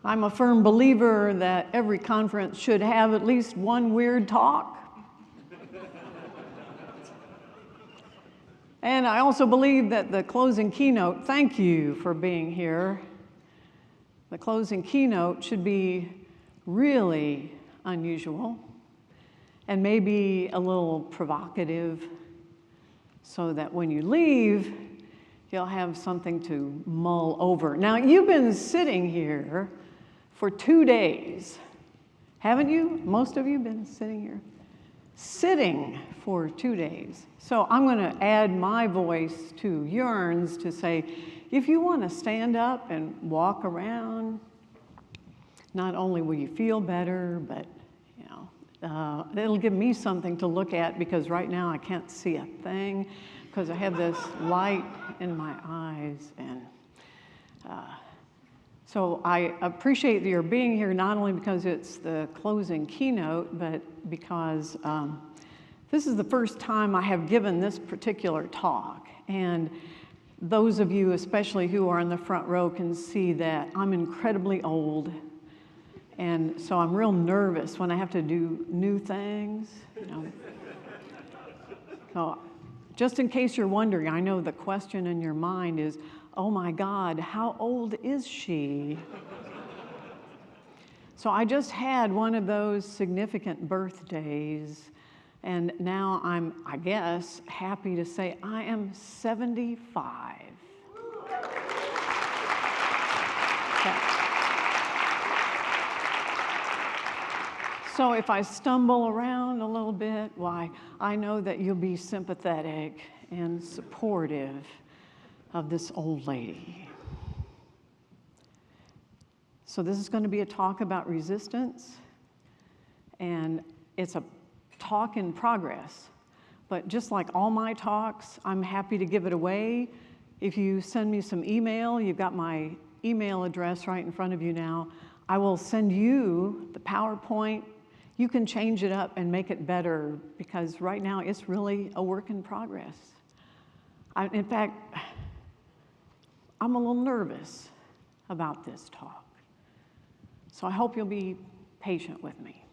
I'm a firm believer that every conference should have at least one weird talk. And I also believe that the closing keynote, thank you for being here, the closing keynote should be really unusual and maybe a little provocative so that when you leave, you'll have something to mull over. Now, you've been sitting here for 2 days, haven't you? Most of you been sitting here? Sitting for 2 days. So I'm going to add my voice to yours to say, if you want to stand up and walk around, not only will you feel better, but it'll give me something to look at, because right now I can't see a thing because I have this light in my eyes. And so I appreciate that you're being here, not only because it's the closing keynote, but because this is the first time I have given this particular talk. And those of you, especially who are in the front row, can see that I'm incredibly old. And so I'm real nervous when I have to do new things. So just in case you're wondering, I know the question in your mind is, oh my God, how old is she? So I just had one of those significant birthdays, and now I'm, I guess, happy to say I am 75. So if I stumble around a little bit, why, I know that you'll be sympathetic and supportive of this old lady. So this is going to be a talk about resistance, and it's a talk in progress. But just like all my talks, I'm happy to give it away. If you send me some email, you've got my email address right in front of you now. I will send you the PowerPoint. You can change it up and make it better, because right now it's really a work in progress. In fact, I'm a little nervous about this talk. So I hope you'll be patient with me.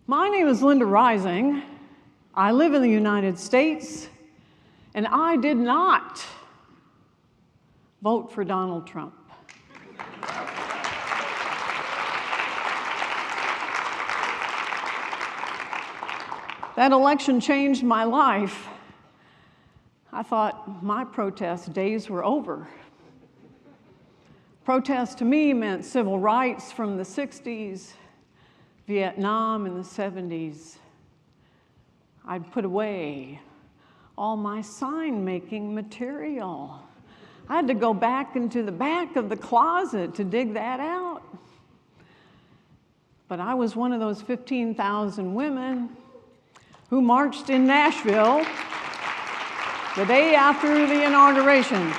My name is Linda Rising. I live in the United States, and I did not vote for Donald Trump. That election changed my life. I thought my protest days were over. Protest to me meant civil rights from the 60s, Vietnam in the 70s. I'd put away all my sign-making material. I had to go back into the back of the closet to dig that out. But I was one of those 15,000 women who marched in Nashville the day after the inauguration.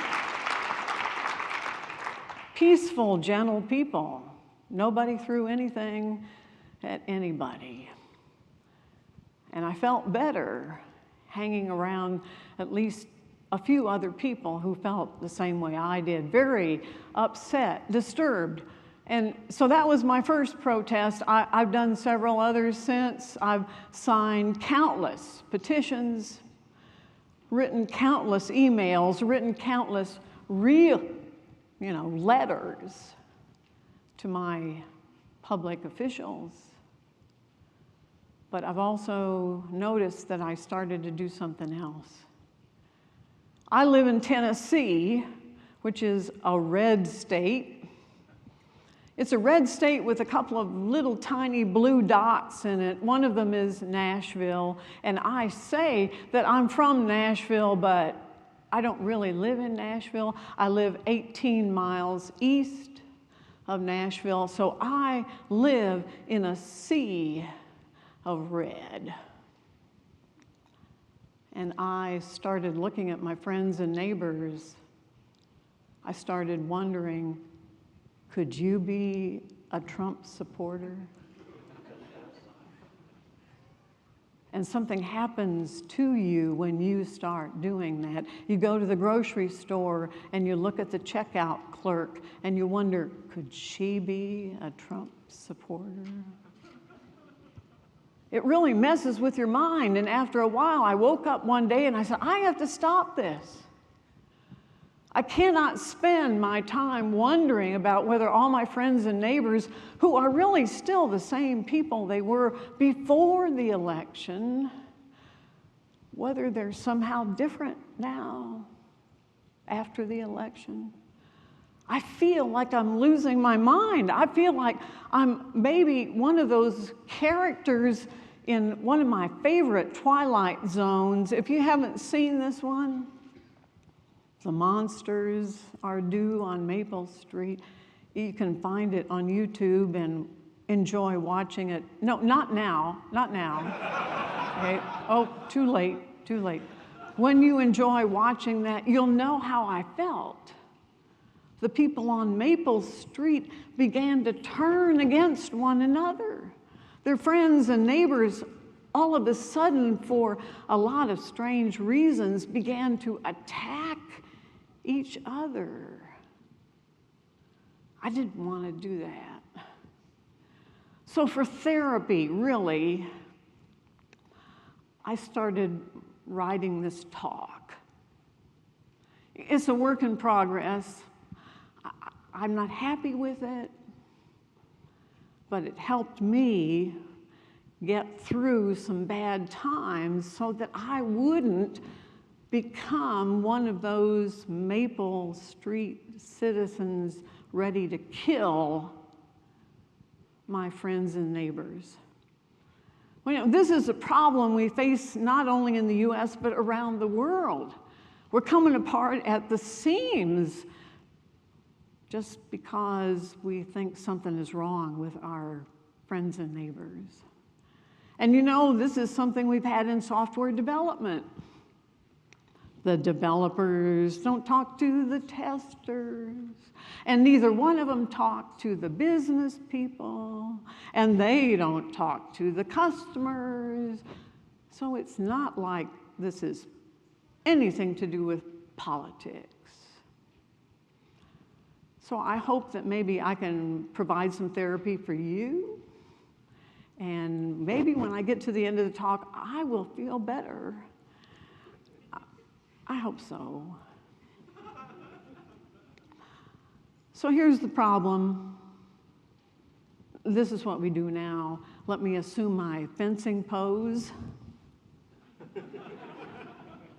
Peaceful, gentle people. Nobody threw anything at anybody. And I felt better hanging around at least a few other people who felt the same way I did, very upset, disturbed. And so that was my first protest. I've done several others since. I've signed countless petitions, written countless emails, written countless real, letters to my public officials. But I've also noticed that I started to do something else. I live in Tennessee, which is a red state. It's a red state with a couple of little tiny blue dots in it. One of them is Nashville. And I say that I'm from Nashville, but I don't really live in Nashville. I live 18 miles east of Nashville. So I live in a sea of red. And I started looking at my friends and neighbors. I started wondering, Could you be a Trump supporter? And something happens to you when you start doing that. You go to the grocery store and you look at the checkout clerk and you wonder, could she be a Trump supporter? It really messes with your mind. And after a while, I woke up one day and I said, I have to stop this. I cannot spend my time wondering about whether all my friends and neighbors, who are really still the same people they were before the election, whether they're somehow different now after the election. I feel like I'm losing my mind. I feel like I'm maybe one of those characters in one of my favorite Twilight Zones. If you haven't seen this one, The Monsters Are Due on Maple Street. You can find it on YouTube and enjoy watching it. No, not now, not now. Okay. Oh, too late. When you enjoy watching that, you'll know how I felt. The people on Maple Street began to turn against one another. Their friends and neighbors, all of a sudden, for a lot of strange reasons, began to attack each other. I didn't want to do that. So for therapy, really, I started writing this talk. It's a work in progress. I'm not happy with it, but it helped me get through some bad times so that I wouldn't become one of those Maple Street citizens ready to kill my friends and neighbors. Well, you know, this is a problem we face not only in the US, but around the world. We're coming apart at the seams just because we think something is wrong with our friends and neighbors. And you know, this is something we've had in software development. The developers don't talk to the testers, and neither one of them talk to the business people, and they don't talk to the customers. So it's not like this is anything to do with politics. So I hope that maybe I can provide some therapy for you, and maybe when I get to the end of the talk, I will feel better. I hope so. So here's the problem. This is what we do now. Let me assume my fencing pose.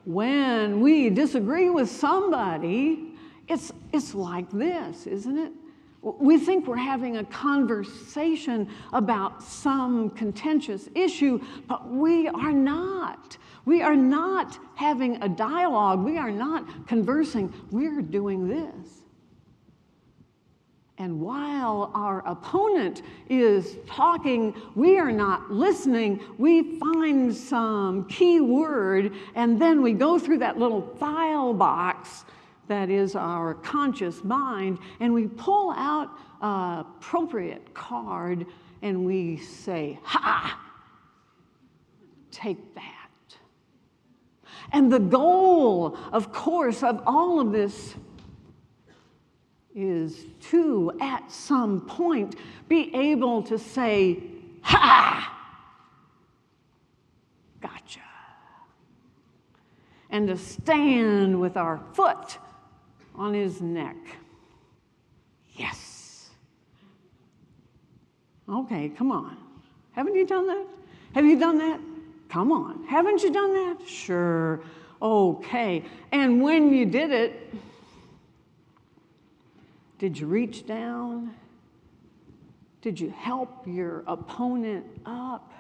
When we disagree with somebody, it's like this, isn't it? We think we're having a conversation about some contentious issue, but we are not. We are not having a dialogue. We are not conversing. We're doing this. And while our opponent is talking, we are not listening. We find some key word, and then we go through that little file box that is our conscious mind, and we pull out an appropriate card, and we say, ha! Take that. And the goal, of course, of all of this is to, at some point, be able to say, ha! Gotcha. And to stand with our foot on his neck. Yes. Okay, come on. Haven't you done that? Have you done that? Come on. Haven't you done that? Sure. Okay. And when you did it, did you reach down? Did you help your opponent up?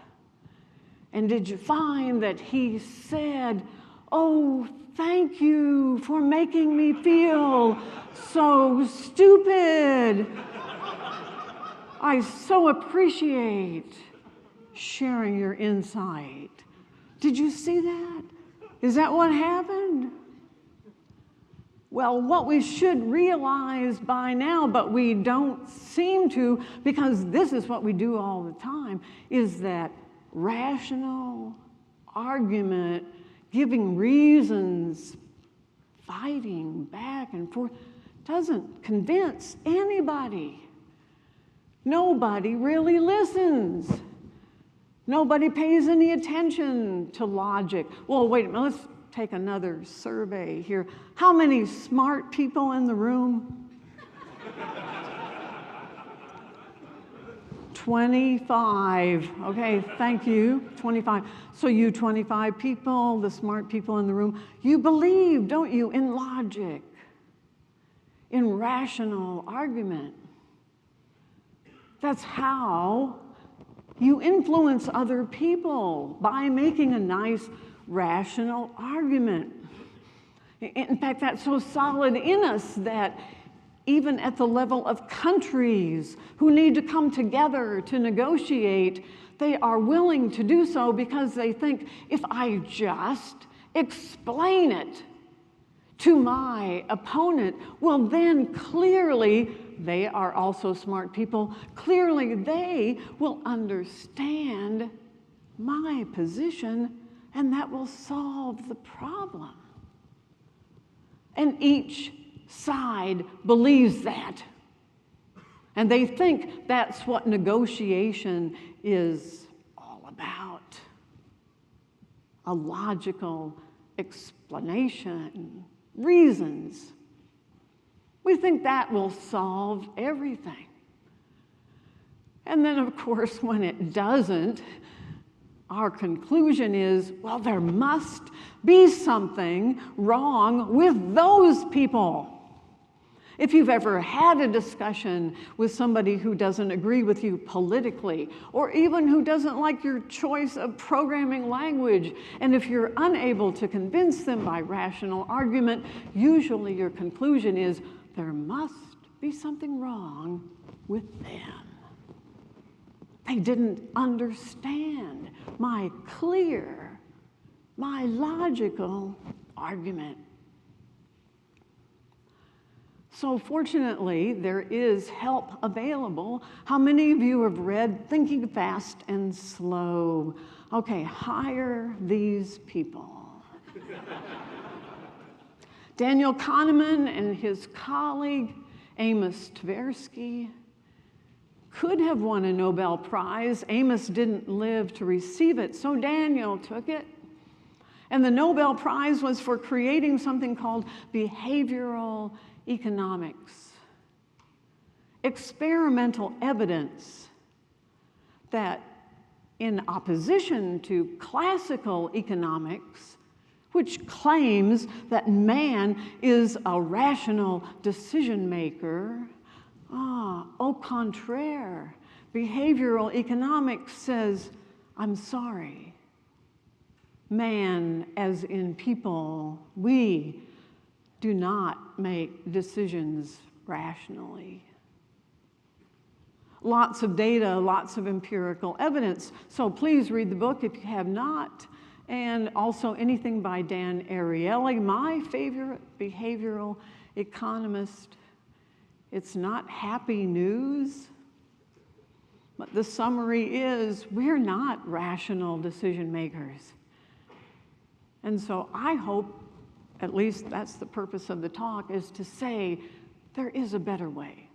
And did you find that he said, "Oh, thank you for making me feel so stupid. I so appreciate sharing your insight." Did you see that? Is that what happened? Well, what we should realize by now, but we don't seem to, because this is what we do all the time, is that rational argument, giving reasons, fighting back and forth, doesn't convince anybody. Nobody really listens. Nobody pays any attention to logic. Well, wait a minute, let's take another survey here. How many smart people in the room? 25. Okay, thank you. 25. So you 25 people, the smart people in the room, you believe, don't you, in logic, in rational argument. That's how you influence other people, by making a nice, rational argument. In fact, that's so solid in us that even at the level of countries who need to come together to negotiate, they are willing to do so because they think, if I just explain it to my opponent, well, then clearly, they are also smart people, clearly they will understand my position, and that will solve the problem. And each side believes that. And they think that's what negotiation is all about. A logical explanation, reasons. We think that will solve everything. And then, of course, when it doesn't, our conclusion is, well, there must be something wrong with those people. If you've ever had a discussion with somebody who doesn't agree with you politically, or even who doesn't like your choice of programming language, and if you're unable to convince them by rational argument, usually your conclusion is, there must be something wrong with them. They didn't understand my clear, my logical argument. So fortunately, there is help available. How many of you have read Thinking Fast and Slow? Okay, hire these people. Daniel Kahneman and his colleague, Amos Tversky, could have won a Nobel Prize. Amos didn't live to receive it, so Daniel took it. And the Nobel Prize was for creating something called behavioral economics. Experimental evidence that, in opposition to classical economics, which claims that man is a rational decision maker, au contraire, behavioral economics says, I'm sorry, man, as in people, we do not make decisions rationally. Lots of data, lots of empirical evidence. So please read the book if you have not. And also anything by Dan Ariely, my favorite behavioral economist. It's not happy news, but the summary is we're not rational decision makers. And so I hope, at least that's the purpose of the talk, is to say there is a better way.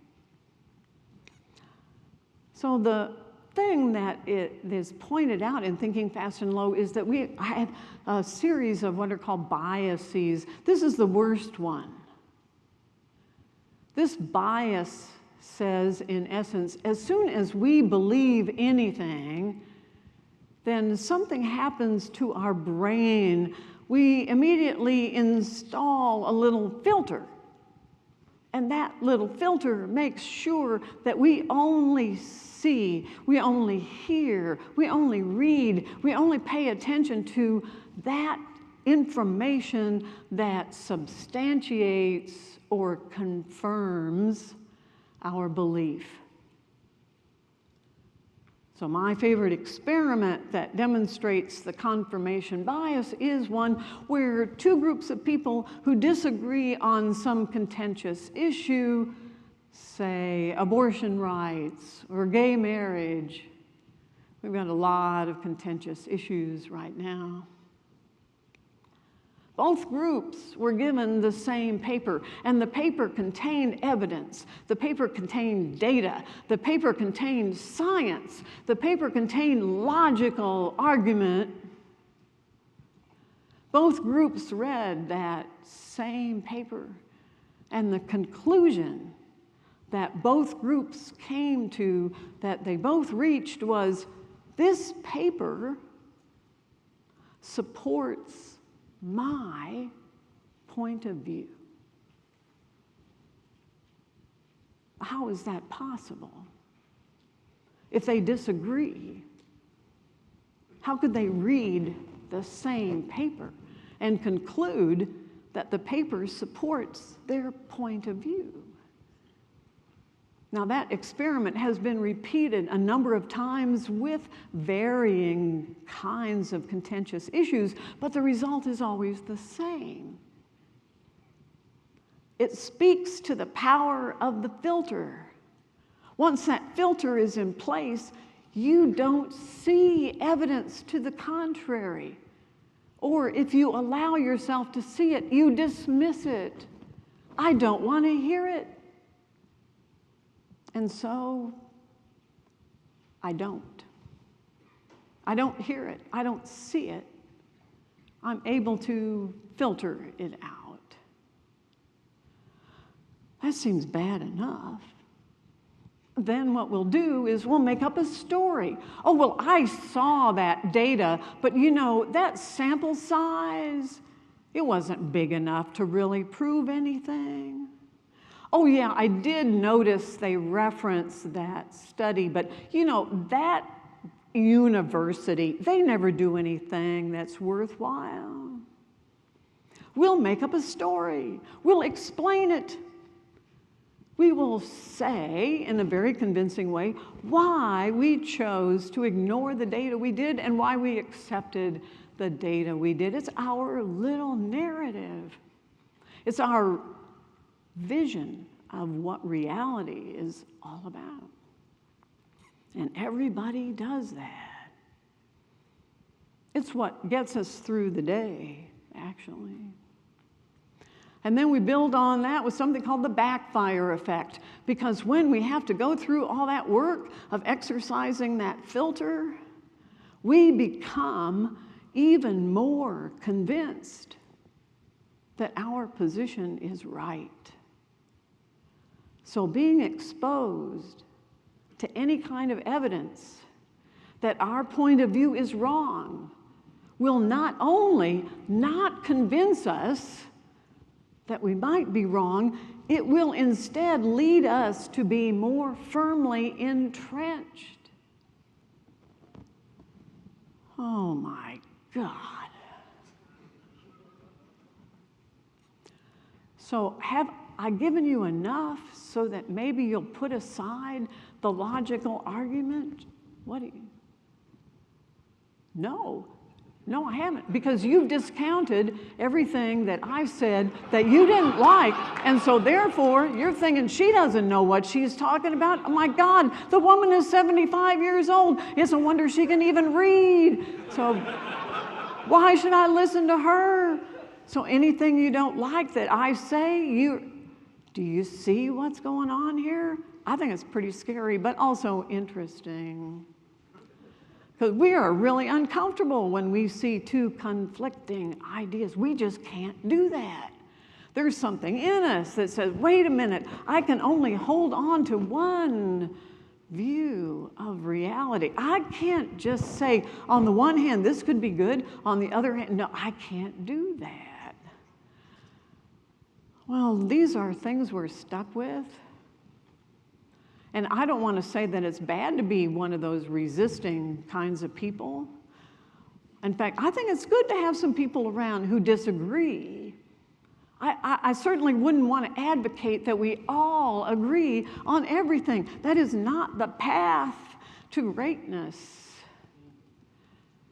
So the thing that is pointed out in Thinking Fast and Low is that I have a series of what are called biases. This is the worst one. This bias says, in essence, as soon as we believe anything, then something happens to our brain. We immediately install a little filter. And that little filter makes sure that we only see, we only hear, we only read, we only pay attention to that information that substantiates or confirms our belief. So my favorite experiment that demonstrates the confirmation bias is one where two groups of people who disagree on some contentious issue, say abortion rights or gay marriage. We've got a lot of contentious issues right now. Both groups were given the same paper, and the paper contained evidence. The paper contained data. The paper contained science. The paper contained logical argument. Both groups read that same paper, and the conclusion that both groups came to, that they both reached, was this paper supports my point of view. How is that possible? If they disagree, how could they read the same paper and conclude that the paper supports their point of view? Now, that experiment has been repeated a number of times with varying kinds of contentious issues, but the result is always the same. It speaks to the power of the filter. Once that filter is in place, you don't see evidence to the contrary. Or if you allow yourself to see it, you dismiss it. I don't want to hear it. And so, I don't hear it. I don't see it. I'm able to filter it out. That seems bad enough. Then what we'll do is we'll make up a story. Oh, well, I saw that data, but you know, that sample size, it wasn't big enough to really prove anything. Oh yeah, I did notice they reference that study, but you know, that university, they never do anything that's worthwhile. We'll make up a story. We'll explain it. We will say, in a very convincing way, why we chose to ignore the data we did and why we accepted the data we did. It's our little narrative. It's our vision of what reality is all about. And everybody does that. It's what gets us through the day, actually. And then we build on that with something called the backfire effect, because when we have to go through all that work of exercising that filter, we become even more convinced that our position is right. So being exposed to any kind of evidence that our point of view is wrong will not only not convince us that we might be wrong, it will instead lead us to be more firmly entrenched. Oh my God. So have I given you enough so that maybe you'll put aside the logical argument? What do you? No, I haven't, because you've discounted everything that I've said that you didn't like, and so therefore you're thinking she doesn't know what she's talking about. Oh my God, the woman is 75 years old. It's a wonder she can even read. So why should I listen to her? So anything you don't like that I say, do you see what's going on here? I think it's pretty scary, but also interesting. Because we are really uncomfortable when we see two conflicting ideas. We just can't do that. There's something in us that says, wait a minute, I can only hold on to one view of reality. I can't just say, on the one hand, this could be good. On the other hand, no, I can't do that. Well, these are things we're stuck with. And I don't want to say that it's bad to be one of those resisting kinds of people. In fact, I think it's good to have some people around who disagree. I certainly wouldn't want to advocate that we all agree on everything. That is not the path to greatness.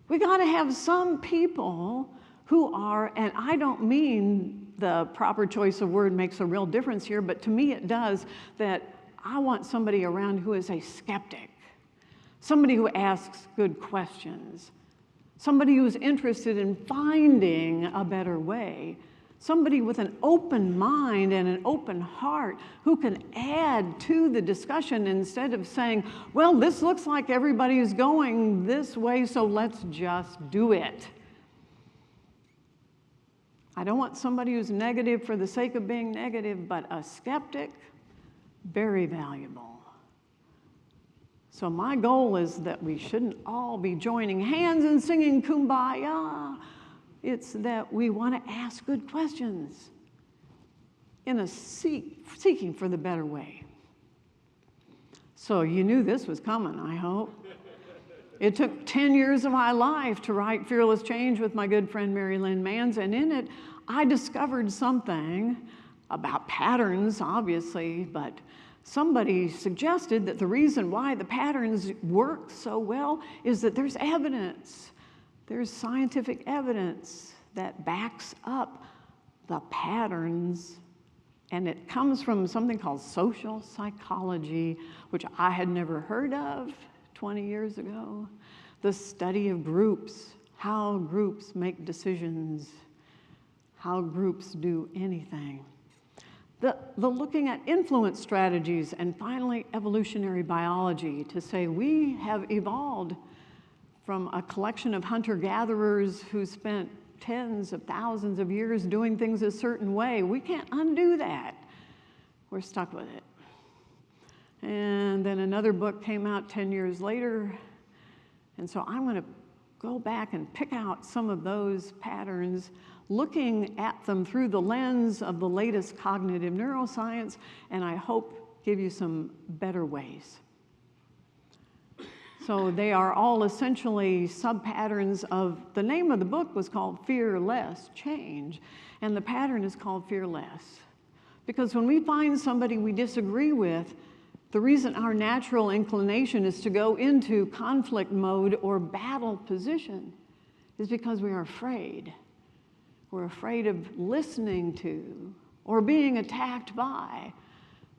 We got to have some people who are, and I don't mean the proper choice of word makes a real difference here, but to me it does, that I want somebody around who is a skeptic, somebody who asks good questions, somebody who's interested in finding a better way, somebody with an open mind and an open heart who can add to the discussion instead of saying, well, this looks like everybody is going this way, so let's just do it. I don't want somebody who's negative for the sake of being negative, but a skeptic, very valuable. So my goal is that we shouldn't all be joining hands and singing Kumbaya. It's that we want to ask good questions in a seeking for the better way. So you knew this was coming, I hope. It took 10 years of my life to write Fearless Change with my good friend Mary Lynn Manns, and in it I discovered something about patterns, obviously, but somebody suggested that the reason why the patterns work so well is that there's evidence. There's scientific evidence that backs up the patterns, and it comes from something called social psychology, which I had never heard of 20 years ago. The study of groups, how groups make decisions, how groups do anything. The looking at influence strategies, and finally evolutionary biology, to say we have evolved from a collection of hunter-gatherers who spent tens of thousands of years doing things a certain way. We can't undo that. We're stuck with it. And then another book came out 10 years later, and so I'm going to go back and pick out some of those patterns, looking at them through the lens of the latest cognitive neuroscience, and I hope give you some better ways. So they are all essentially sub-patterns of, the name of the book was called Fearless Change, and the pattern is called Fearless. Because when we find somebody we disagree with, the reason our natural inclination is to go into conflict mode or battle position is because we are afraid. We're afraid of listening to or being attacked by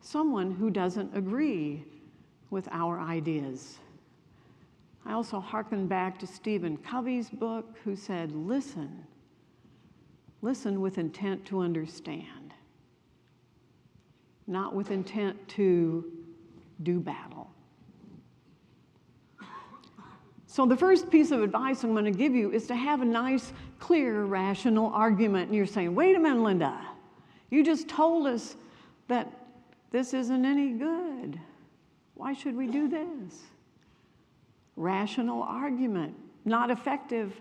someone who doesn't agree with our ideas. I also hearken back to Stephen Covey's book, who said, listen. Listen with intent to understand, not with intent to do battle. So the first piece of advice I'm going to give you is to have a nice, clear, rational argument. And you're saying, wait a minute, Linda, you just told us that this isn't any good. Why should we do this? Rational argument, not effective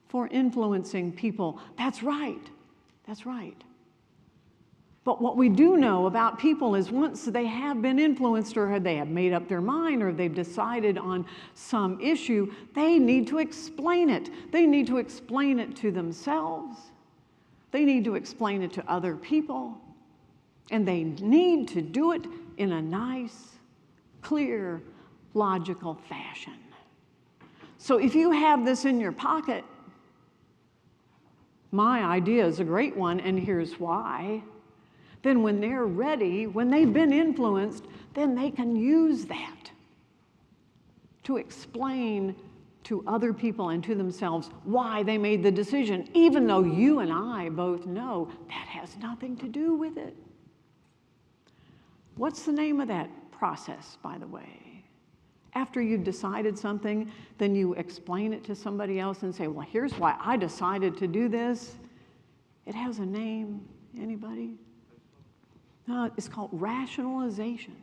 for influencing people. That's right. That's right. But what we do know about people is once they have been influenced, or they have made up their mind, or they've decided on some issue, they need to explain it. They need to explain it to themselves. They need to explain it to other people. And they need to do it in a nice, clear, logical fashion. So if you have this in your pocket, my idea is a great one, and here's why. Then when they're ready, when they've been influenced, then they can use that to explain to other people and to themselves why they made the decision, even though you and I both know that has nothing to do with it. What's the name of that process, by the way? After you've decided something, then you explain it to somebody else and say, well, here's why I decided to do this. It has a name. Anybody? No, it's called rationalization.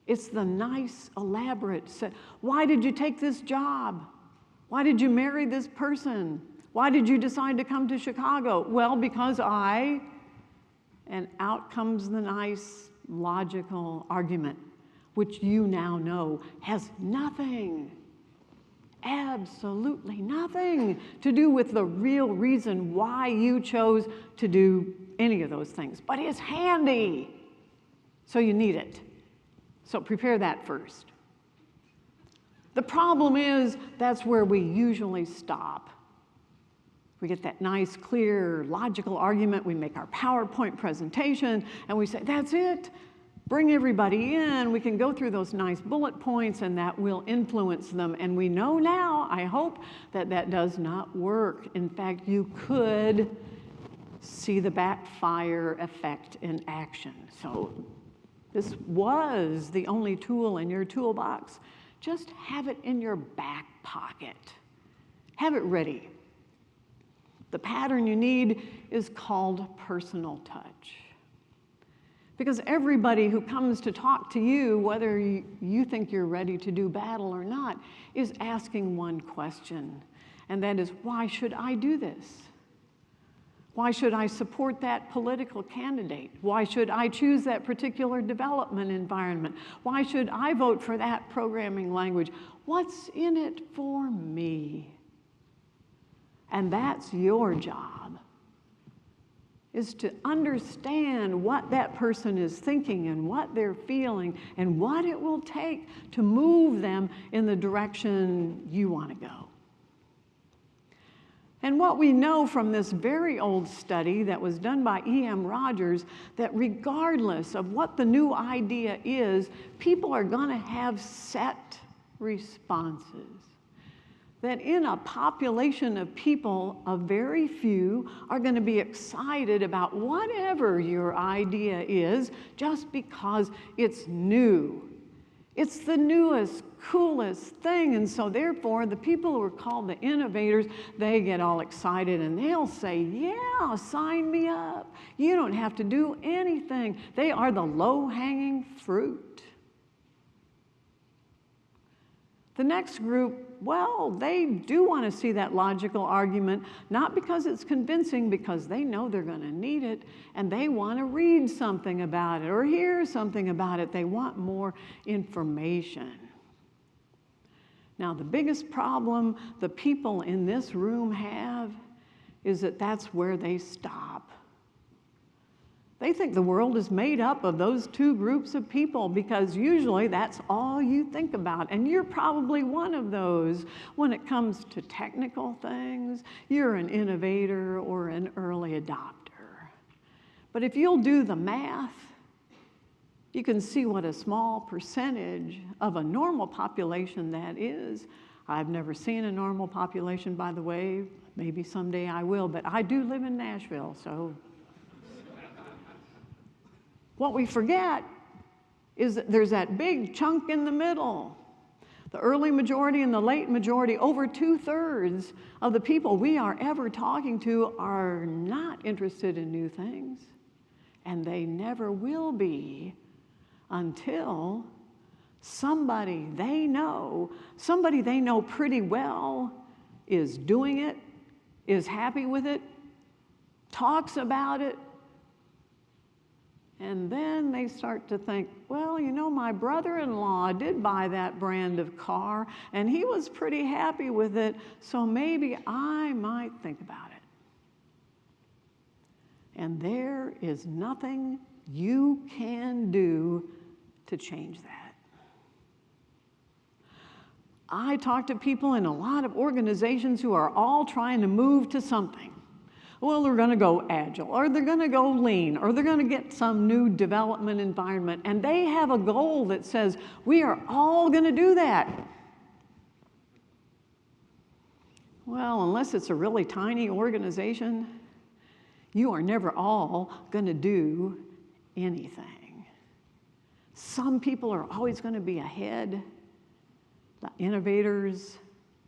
It's the nice, elaborate set. Why did you take this job? Why did you marry this person? Why did you decide to come to Chicago? Well, because I, and out comes the nice, logical argument, which you now know has nothing, absolutely nothing to do with the real reason why you chose to do any of those things. But it's handy, so you need it. So prepare that first. The problem is that's where we usually stop. We get that nice, clear, logical argument. We make our PowerPoint presentation, and we say, that's it. Bring everybody in. We can go through those nice bullet points, and that will influence them. And we know now, I hope, that that does not work. In fact, you could see the backfire effect in action. So this was the only tool in your toolbox. Just have it in your back pocket. Have it ready. The pattern you need is called personal touch. Because everybody who comes to talk to you, whether you think you're ready to do battle or not, is asking one question, and that is, why should I do this? Why should I support that political candidate? Why should I choose that particular development environment? Why should I vote for that programming language? What's in it for me? And that's your job, is to understand what that person is thinking and what they're feeling and what it will take to move them in the direction you want to go. And what we know from this very old study that was done by E.M. Rogers, that regardless of what the new idea is, people are going to have set responses. That in a population of people, a very few are going to be excited about whatever your idea is just because it's new. It's the newest, coolest thing. And so therefore, the people who are called the innovators, they get all excited and they'll say, yeah, sign me up. You don't have to do anything. They are the low-hanging fruit. The next group, well, they do want to see that logical argument, not because it's convincing, because they know they're going to need it, and they want to read something about it or hear something about it. They want more information. Now, the biggest problem the people in this room have is that that's where they stop. They think the world is made up of those two groups of people because usually that's all you think about. And you're probably one of those when it comes to technical things. You're an innovator or an early adopter. But if you'll do the math, you can see what a small percentage of a normal population that is. I've never seen a normal population, by the way. Maybe someday I will, but I do live in Nashville, so. What we forget is that there's that big chunk in the middle. The early majority and the late majority, over 2/3 of the people we are ever talking to are not interested in new things. And they never will be until somebody they know pretty well, is doing it, is happy with it, talks about it, and then they start to think, well, you know, my brother-in-law did buy that brand of car, and he was pretty happy with it, so maybe I might think about it. And there is nothing you can do to change that. I talk to people in a lot of organizations who are all trying to move to something. Well, they're going to go agile, or they're going to go lean, or they're going to get some new development environment, and they have a goal that says, we are all going to do that. Well, unless it's a really tiny organization, you are never all going to do anything. Some people are always going to be ahead, the innovators,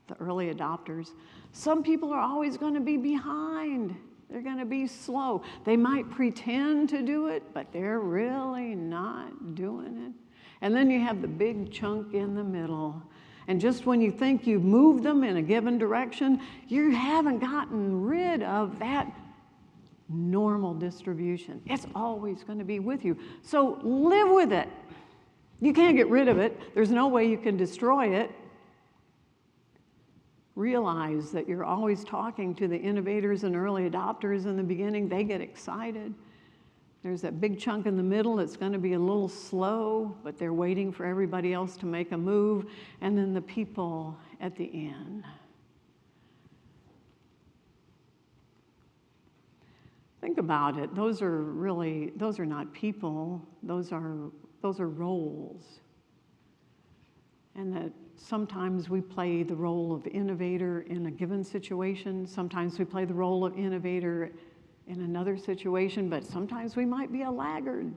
the early adopters. Some people are always going to be behind. They're going to be slow. They might pretend to do it, but they're really not doing it. And then you have the big chunk in the middle. And just when you think you've moved them in a given direction, you haven't gotten rid of that normal distribution. It's always going to be with you. So live with it. You can't get rid of it. There's no way you can destroy it. Realize that you're always talking to the innovators and early adopters in the beginning. They get excited. There's that big chunk in the middle that's going to be a little slow, but they're waiting for everybody else to make a move, and then the people at the end. Think about it. Those are not people. Those are roles. And that sometimes we play the role of innovator in a given situation. Sometimes we play the role of innovator in another situation, but sometimes we might be a laggard.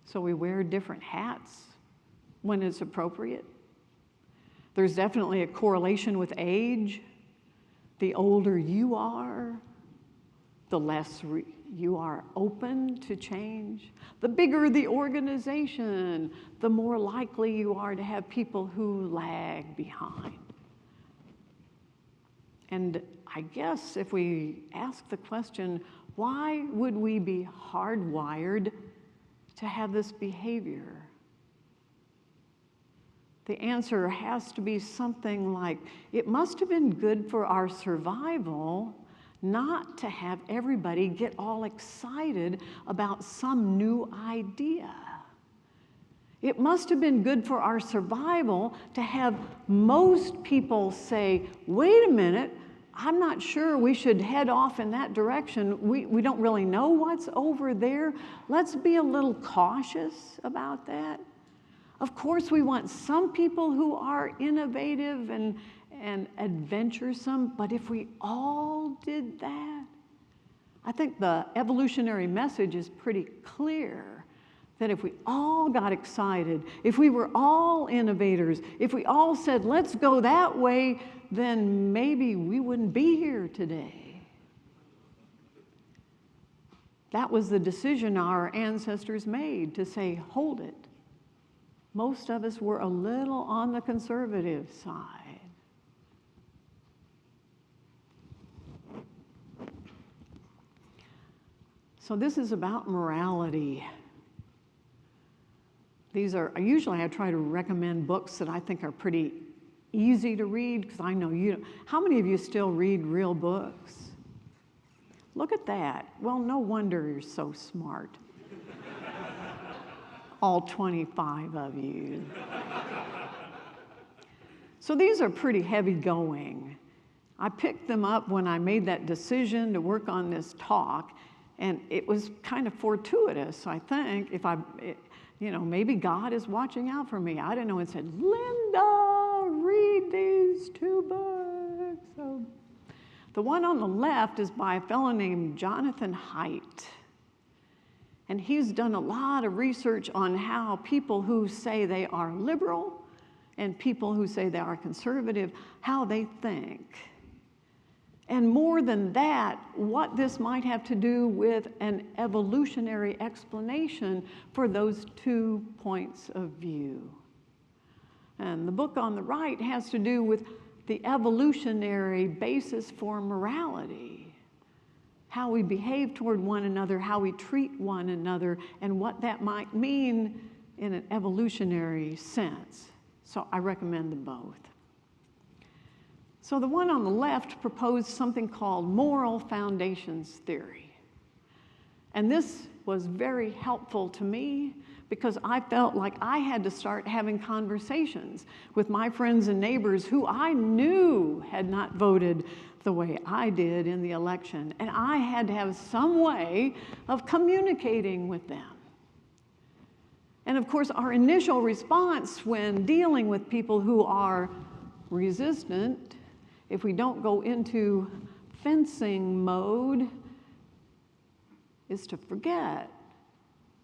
So we wear different hats when it's appropriate. There's definitely a correlation with age. The older you are, the less you are open to change. The bigger the organization, the more likely you are to have people who lag behind. And I guess if we ask the question, why would we be hardwired to have this behavior? The answer has to be something like, it must have been good for our survival not to have everybody get all excited about some new idea. It must have been good for our survival to have most people say, wait a minute, I'm not sure we should head off in that direction. We don't really know what's over there. Let's be a little cautious about that. Of course, we want some people who are innovative and adventuresome, but if we all did that, I think the evolutionary message is pretty clear that if we all got excited, if we were all innovators, if we all said, let's go that way, then maybe we wouldn't be here today. That was the decision our ancestors made, to say, hold it. Most of us were a little on the conservative side. So this is about morality. Usually I try to recommend books that I think are pretty easy to read, because I know you don't. How many of you still read real books? Look at that. Well, no wonder you're so smart. All 25 of you. So these are pretty heavy going. I picked them up when I made that decision to work on this talk, and it was kind of fortuitous, I think. Maybe God is watching out for me. I don't know, and said, Linda, read these 2 books. So the one on the left is by a fellow named Jonathan Haidt. And he's done a lot of research on how people who say they are liberal and people who say they are conservative, how they think. And more than that, what this might have to do with an evolutionary explanation for those 2 points of view. And the book on the right has to do with the evolutionary basis for morality, how we behave toward one another, how we treat one another, and what that might mean in an evolutionary sense. So I recommend them both. So the one on the left proposed something called moral foundations theory. And this was very helpful to me because I felt like I had to start having conversations with my friends and neighbors who I knew had not voted the way I did in the election. And I had to have some way of communicating with them. And of course, our initial response when dealing with people who are resistant, if we don't go into fencing mode, is to forget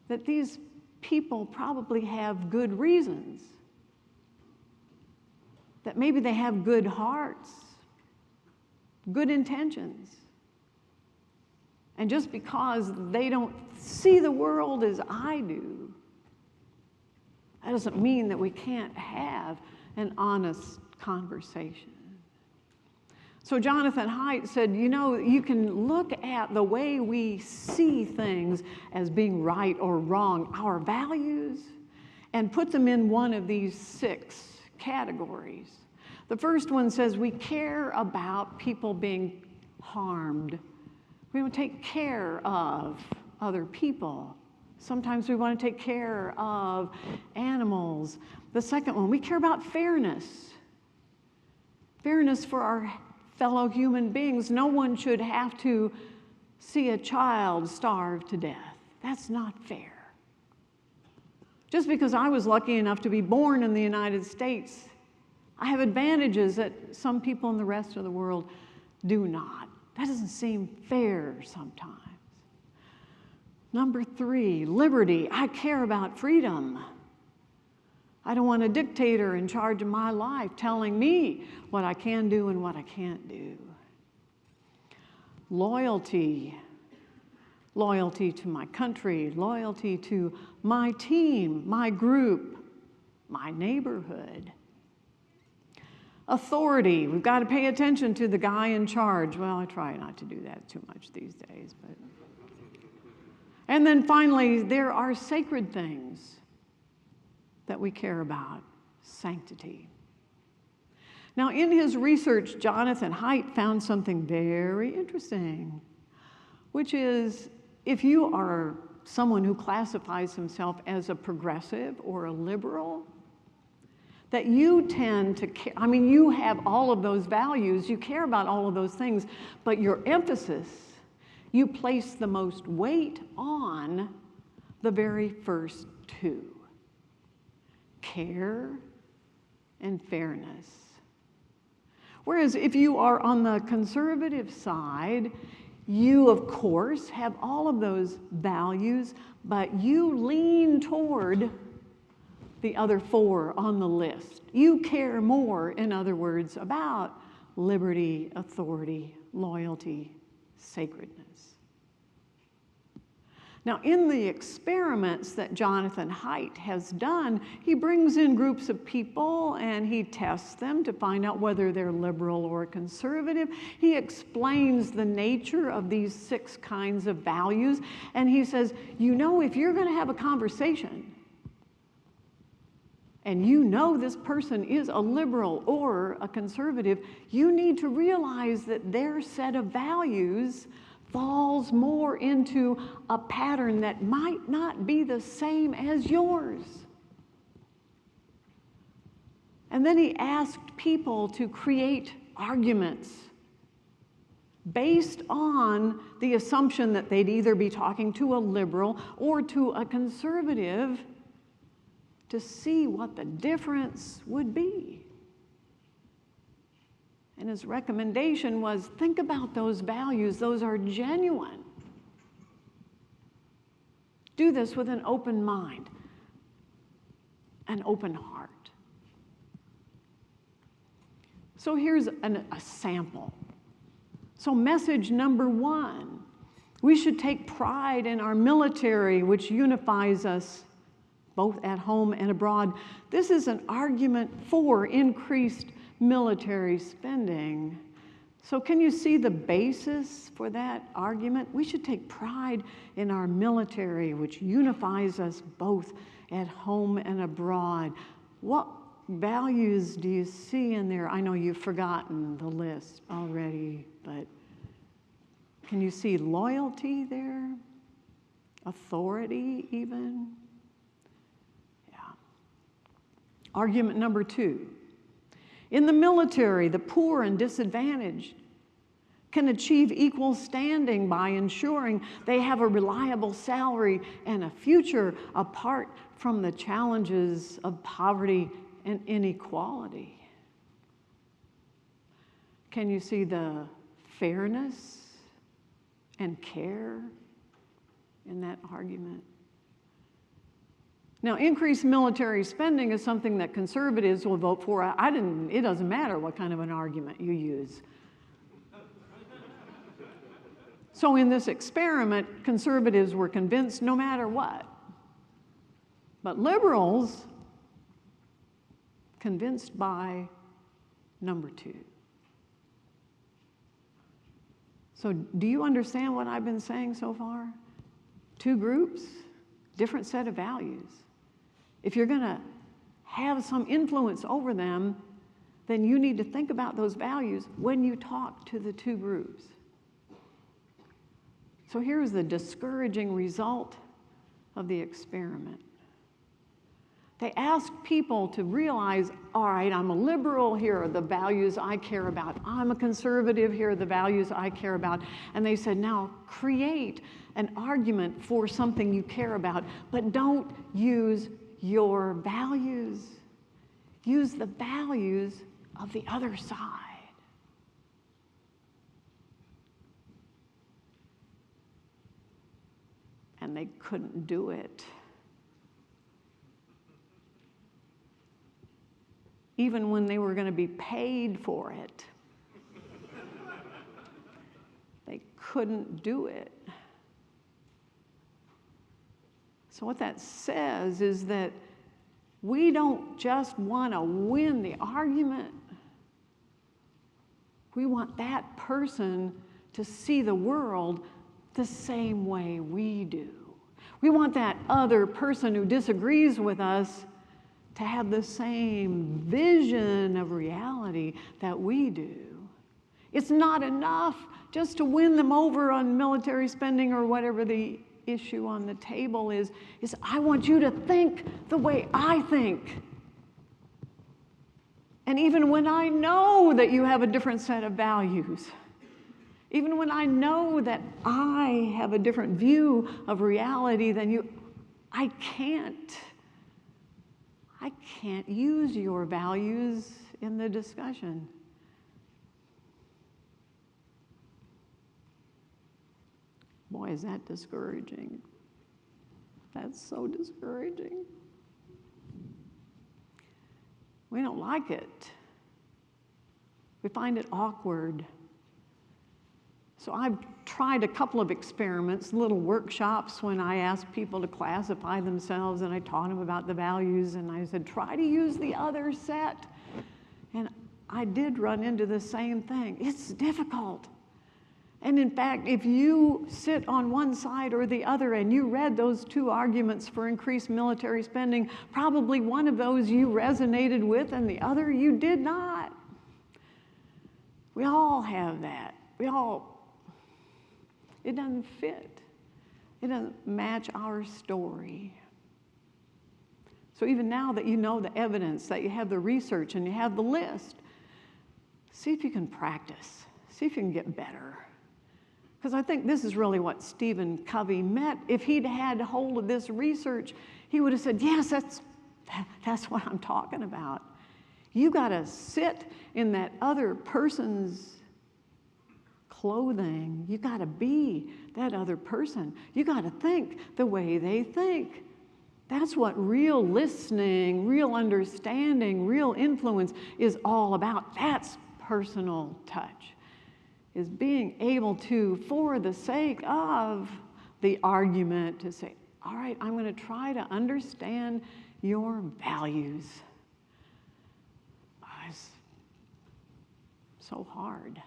that these people probably have good reasons, that maybe they have good hearts, good intentions. And just because they don't see the world as I do, that doesn't mean that we can't have an honest conversation. So Jonathan Haidt said, you can look at the way we see things as being right or wrong, our values, and put them in one of these 6 categories. The first one says we care about people being harmed. We want to take care of other people. Sometimes we want to take care of animals. The second one, we care about fairness. Fairness for our fellow human beings. No one should have to see a child starve to death. That's not fair. Just because I was lucky enough to be born in the United States, I have advantages that some people in the rest of the world do not. That doesn't seem fair sometimes. Number 3, liberty. I care about freedom. I don't want a dictator in charge of my life telling me what I can do and what I can't do. Loyalty. Loyalty to my country, loyalty to my team, my group, my neighborhood. Authority. We've got to pay attention to the guy in charge. Well, I try not to do that too much these days, but. And then finally, there are sacred things that we care about. Sanctity. Now, in his research, Jonathan Haidt found something very interesting, which is if you are someone who classifies himself as a progressive or a liberal, that you tend to care, I mean, you have all of those values, you care about all of those things, but your emphasis, you place the most weight on the very first two, care and fairness. Whereas if you are on the conservative side, you, of course, have all of those values, but you lean toward the other 4 on the list. You care more, in other words, about liberty, authority, loyalty, sacredness. Now, in the experiments that Jonathan Haidt has done, he brings in groups of people and he tests them to find out whether they're liberal or conservative. He explains the nature of these 6 kinds of values, and he says, you know, if you're going to have a conversation, and you know this person is a liberal or a conservative, you need to realize that their set of values falls more into a pattern that might not be the same as yours. And then he asked people to create arguments based on the assumption that they'd either be talking to a liberal or to a conservative to see what the difference would be. And his recommendation was, think about those values. Those are genuine. Do this with an open mind, an open heart. So here's a sample. So message number 1, we should take pride in our military, which unifies us both at home and abroad. This is an argument for increased military spending. So can you see the basis for that argument? We should take pride in our military, which unifies us both at home and abroad. What values do you see in there? I know you've forgotten the list already, but can you see loyalty there? Authority even? Yeah. Argument number 2. In the military, the poor and disadvantaged can achieve equal standing by ensuring they have a reliable salary and a future apart from the challenges of poverty and inequality. Can you see the fairness and care in that argument? Now, increased military spending is something that conservatives will vote for. It doesn't matter what kind of an argument you use. So in this experiment, conservatives were convinced no matter what. But liberals, convinced by number 2. So do you understand what I've been saying so far? 2 groups, different set of values. If you're going to have some influence over them, then you need to think about those values when you talk to the 2 groups. So here's the discouraging result of the experiment. They asked people to realize, all right, I'm a liberal, here are the values I care about. I'm a conservative, here are the values I care about. And they said, now create an argument for something you care about, but don't use your values. Use the values of the other side. And they couldn't do it. Even when they were going to be paid for it. They couldn't do it. So what that says is that we don't just want to win the argument. We want that person to see the world the same way we do. We want that other person who disagrees with us to have the same vision of reality that we do. It's not enough just to win them over on military spending or whatever the issue on the table is I want you to think the way I think. And even when I know that you have a different set of values, even when I know that I have a different view of reality than you, I can't use your values in the discussion. Boy, is that discouraging. That's so discouraging. We don't like it. We find it awkward. So I've tried a couple of experiments, little workshops when I asked people to classify themselves, and I taught them about the values, and I said, try to use the other set. And I did run into the same thing. It's difficult. And in fact, if you sit on one side or the other and you read those two arguments for increased military spending, probably one of those you resonated with and the other you did not. We all have that. It doesn't fit. It doesn't match our story. So even now that you know the evidence, that you have the research and you have the list, see if you can practice. See if you can get better. Because I think this is really what Stephen Covey meant. If he'd had hold of this research, he would have said, yes, that's what I'm talking about. You got to sit in that other person's clothing. You got to be that other person. You got to think the way they think. That's what real listening, real understanding, real influence is all about. That's personal touch, is being able to, for the sake of the argument, to say, all right, I'm going to try to understand your values. It's so hard.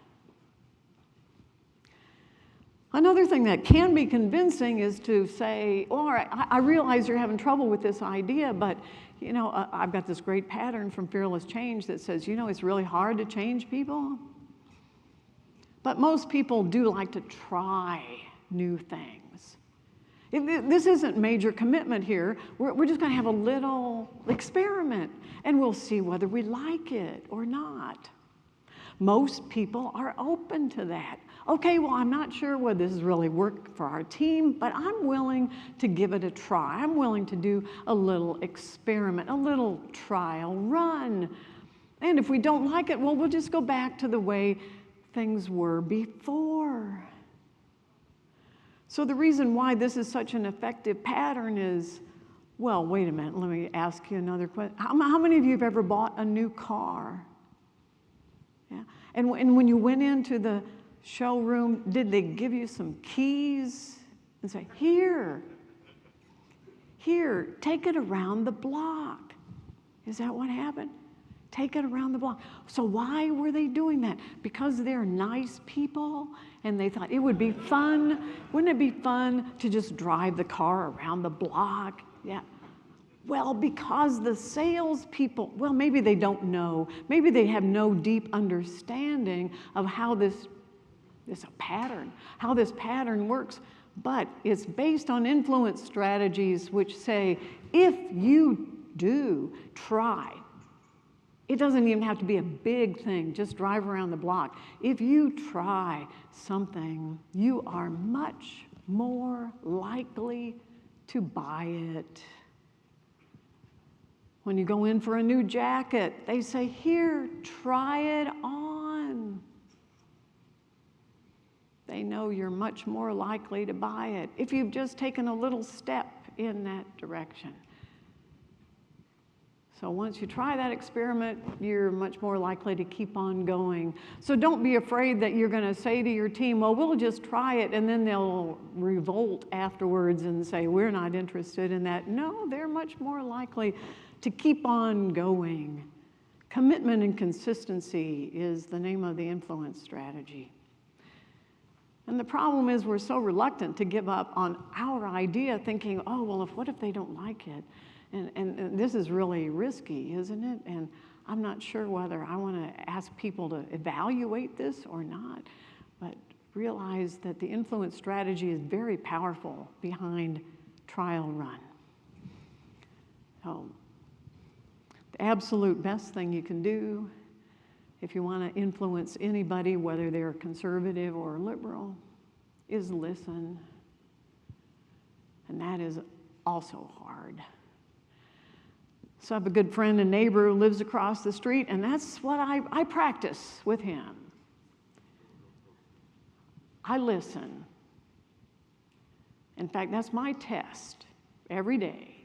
Another thing that can be convincing is to say, all right, I realize you're having trouble with this idea, but you know, I've got this great pattern from Fearless Change that says, you know, it's really hard to change people. But most people do like to try new things. This isn't major commitment here. We're just going to have a little experiment, and we'll see whether we like it or not. Most people are open to that. Okay, well, I'm not sure whether this is really work for our team, but I'm willing to give it a try. I'm willing to do a little experiment, a little trial run. And if we don't like it, well, we'll just go back to the way things were before. So the reason why this is such an effective pattern is, well, wait a minute, let me ask you another question. How many of you have ever bought a new car? Yeah. And when you went into the showroom, did they give you some keys and say, here, take it around the block? Is that what happened? Take it around the block. So why were they doing that? Because they're nice people and they thought it would be fun. Wouldn't it be fun to just drive the car around the block? Yeah. Well, because the salespeople, well, maybe they don't know. Maybe they have no deep understanding of how this It's a pattern, how this pattern works. But it's based on influence strategies which say, if you do try, it doesn't even have to be a big thing, just drive around the block. If you try something, you are much more likely to buy it. When you go in for a new jacket, they say, here, try it on. They know you're much more likely to buy it if you've just taken a little step in that direction. So once you try that experiment, you're much more likely to keep on going. So don't be afraid that you're going to say to your team, well, we'll just try it, and then they'll revolt afterwards and say, we're not interested in that. No, they're much more likely to keep on going. Commitment and consistency is the name of the influence strategy. And the problem is we're so reluctant to give up on our idea, thinking, oh, well, what if they don't like it? And this is really risky, isn't it? And I'm not sure whether I want to ask people to evaluate this or not, but realize that the influence strategy is very powerful behind trial run. So the absolute best thing you can do if you want to influence anybody, whether they're conservative or liberal, is listen. And that is also hard. So I have a good friend and neighbor who lives across the street, and that's what I practice with him. I listen. In fact, that's my test every day,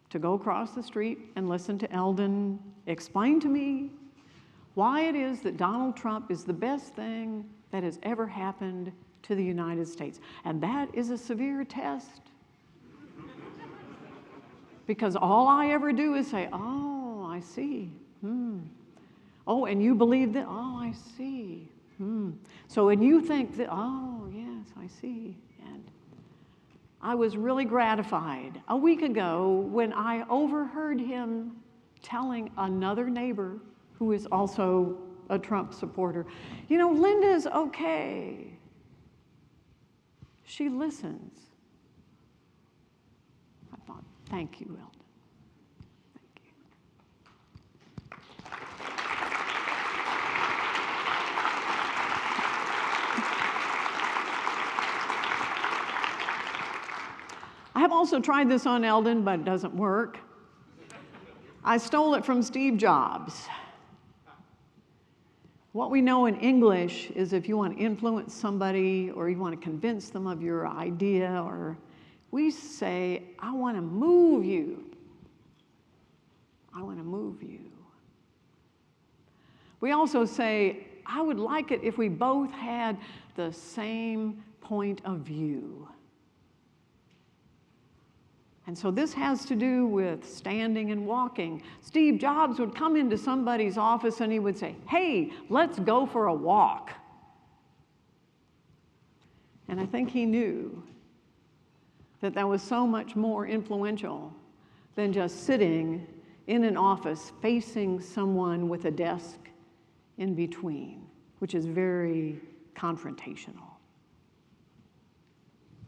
to go across the street and listen to Eldon explain to me why it is that Donald Trump is the best thing that has ever happened to the United States. And that is a severe test. Because all I ever do is say, oh, I see. Oh, and you believe that? Oh, I see. So, and you think that, oh, yes, I see. And I was really gratified a week ago when I overheard him telling another neighbor who is also a Trump supporter, you know, Linda's okay. She listens. I thought, thank you, Eldon. Thank you. I have also tried this on Eldon, but it doesn't work. I stole it from Steve Jobs. What we know in English is if you want to influence somebody or you want to convince them of your idea, or we say, I want to move you. I want to move you. We also say, I would like it if we both had the same point of view. And so this has to do with standing and walking. Steve Jobs would come into somebody's office and he would say, hey, let's go for a walk. And I think he knew that that was so much more influential than just sitting in an office facing someone with a desk in between, which is very confrontational.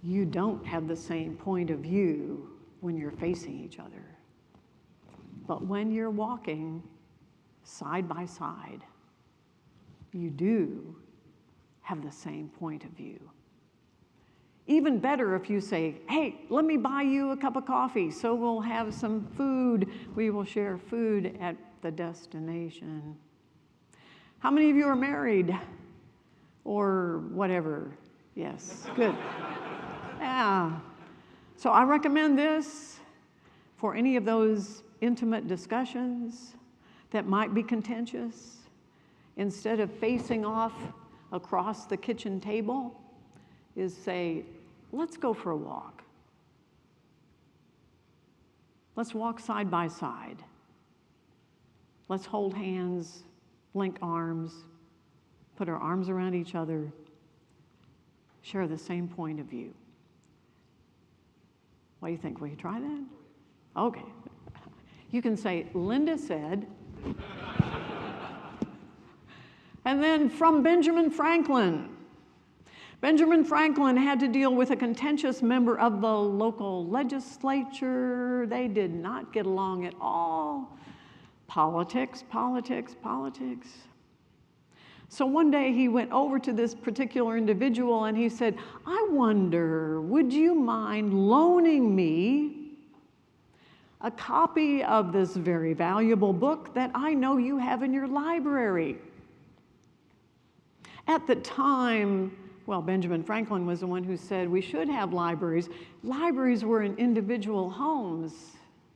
You don't have the same point of view when you're facing each other. But when you're walking side by side, you do have the same point of view. Even better if you say, hey, let me buy you a cup of coffee, so we'll have some food. We will share food at the destination. How many of you are married? Or whatever. Yes, good. Yeah. So I recommend this for any of those intimate discussions that might be contentious. Instead of facing off across the kitchen table, is say, let's go for a walk. Let's walk side by side. Let's hold hands, link arms, put our arms around each other, share the same point of view. What do you think? Will you try that? Okay. You can say, Linda said. And then from Benjamin Franklin, Benjamin Franklin had to deal with a contentious member of the local legislature. They did not get along at all. Politics, politics, politics. So one day he went over to this particular individual and he said, I wonder, would you mind loaning me a copy of this very valuable book that I know you have in your library? At the time, well, Benjamin Franklin was the one who said we should have libraries. Libraries were in individual homes.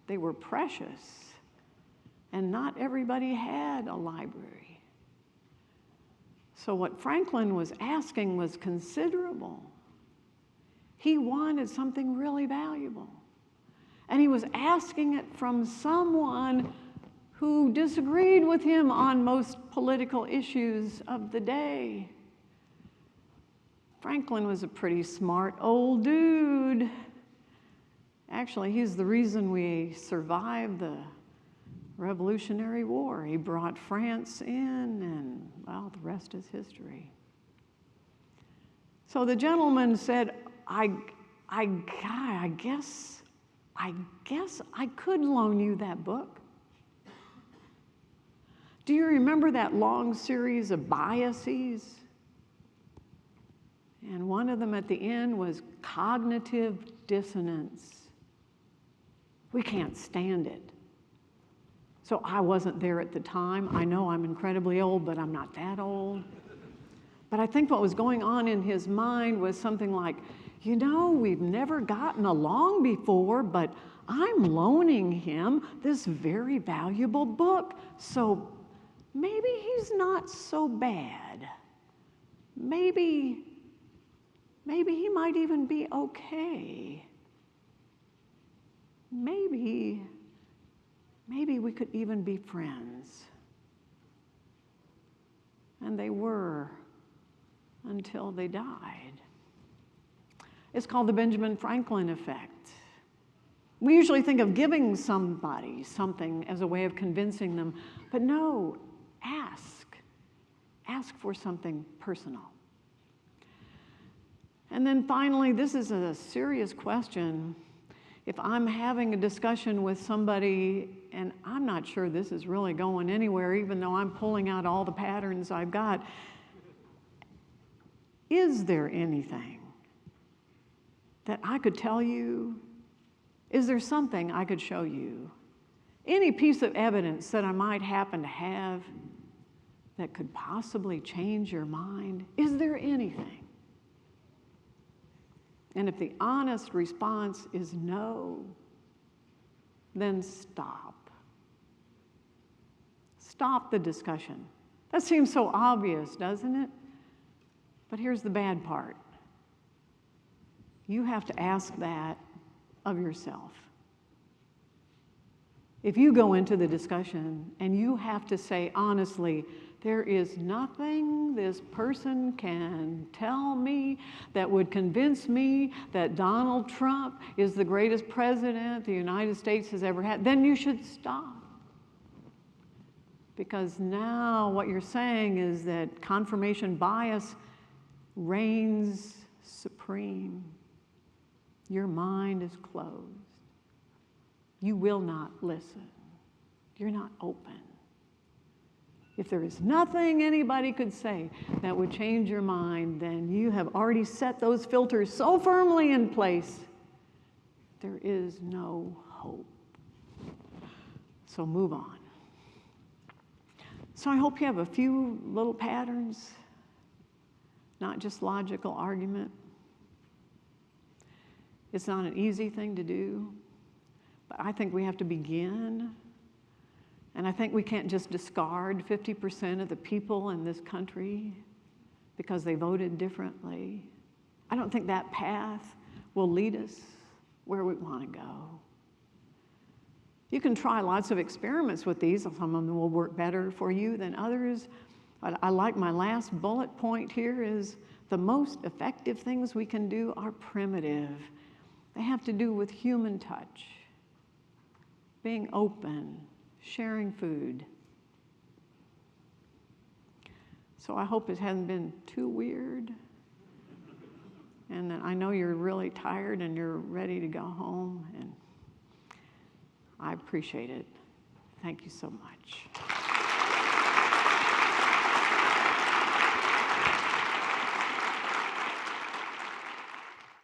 They were precious. And not everybody had a library. So what Franklin was asking was considerable. He wanted something really valuable. And he was asking it from someone who disagreed with him on most political issues of the day. Franklin was a pretty smart old dude. Actually, he's the reason we survived the Revolutionary War. He brought France in, and, well, the rest is history. So the gentleman said, I guess I could loan you that book. Do you remember that long series of biases? And one of them at the end was cognitive dissonance. We can't stand it. So I wasn't there at the time. I know I'm incredibly old, but I'm not that old. But I think what was going on in his mind was something like, you know, we've never gotten along before, but I'm loaning him this very valuable book, so maybe he's not so bad. Maybe he might even be okay. Maybe we could even be friends. And they were until they died. It's called the Benjamin Franklin effect. We usually think of giving somebody something as a way of convincing them, but no, ask. Ask for something personal. And then finally, this is a serious question. If I'm having a discussion with somebody and I'm not sure this is really going anywhere, even though I'm pulling out all the patterns I've got, is there anything that I could tell you? Is there something I could show you? Any piece of evidence that I might happen to have that could possibly change your mind? Is there anything? And if the honest response is no, then stop. Stop the discussion. That seems so obvious, doesn't it? But here's the bad part. You have to ask that of yourself. If you go into the discussion and you have to say honestly, there is nothing this person can tell me that would convince me that Donald Trump is the greatest president the United States has ever had, then you should stop. Because now what you're saying is that confirmation bias reigns supreme. Your mind is closed. You will not listen. You're not open. If there is nothing anybody could say that would change your mind, then you have already set those filters so firmly in place, there is no hope. So move on. So I hope you have a few little patterns, not just logical argument. It's not an easy thing to do, but I think we have to begin. And I think we can't just discard 50% of the people in this country because they voted differently. I don't think that path will lead us where we want to go. You can try lots of experiments with these. Some of them will work better for you than others. But I like my last bullet point here is the most effective things we can do are primitive. They have to do with human touch, being open, sharing food. So I hope it hasn't been too weird. And I know you're really tired and you're ready to go home, and I appreciate it. Thank you so much.